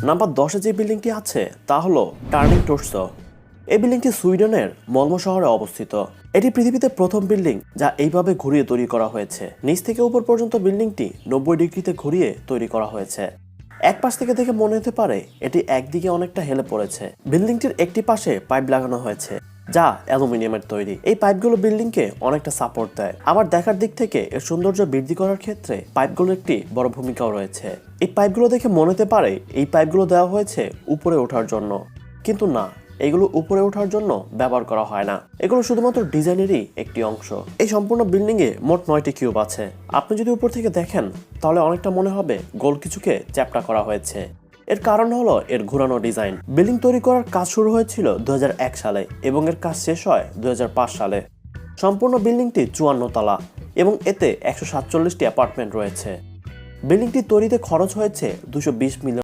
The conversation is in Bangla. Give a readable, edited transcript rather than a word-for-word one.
নাম্বার 10-এ যে বিল্ডিংটি আছে তা হলো টার্নিং টর্সো। এই বিল্ডিংটি সুইডেনের মলমো শহরে অবস্থিত। এটি পৃথিবীতে প্রথম বিল্ডিং যা এইভাবে ঘুরিয়ে তৈরি করা হয়েছে। নিচ থেকে উপর পর্যন্ত বিল্ডিংটি 90 ডিগ্রিতে ঘুরিয়ে তৈরি করা হয়েছে। এক পাশ থেকে দেখে মনে হতে পারে এটি একদিকে অনেকটা হেলে পড়েছে। বিল্ডিংটির একটি পাশে পাইপ লাগানো হয়েছে যা অ্যালুমিনিয়ামের তৈরি। এই পাইপগুলো বিল্ডিংকে অনেকটা সাপোর্ট দেয়। আবার দেখার দিক থেকে এর সৌন্দর্য বৃদ্ধি করার ক্ষেত্রে পাইপগুলোর একটি বড় ভূমিকাও রয়েছে। এই পাইপগুলো দেখে মনে হতে পারে এই পাইপগুলো দেওয়া হয়েছে উপরে ওঠার জন্য, কিন্তু না, এগুলো উপরে ওঠার জন্য ব্যবহার করা হয় না। এগুলো শুধুমাত্র ডিজাইনেরই একটি অংশ। এই সম্পূর্ণ বিল্ডিং এ মোট 9টি কিউব আছে। আপনি যদি উপর থেকে দেখেন তাহলে অনেকটা মনে হবে গোল কিছুকে চ্যাপ্টা করা হয়েছে। এর কারণ হলো এর ঘোরানো ডিজাইন। বিল্ডিং তৈরি করার কাজ শুরু হয়েছিল 2001 সালে এবং এর কাজ শেষ হয় 2005 সালে। সম্পূর্ণ বিল্ডিংটি 54 তলা এবং এতে 147টি অ্যাপার্টমেন্ট রয়েছে। বিল্ডিংটি তৈরিতে খরচ হয়েছে 220 মিলিয়ন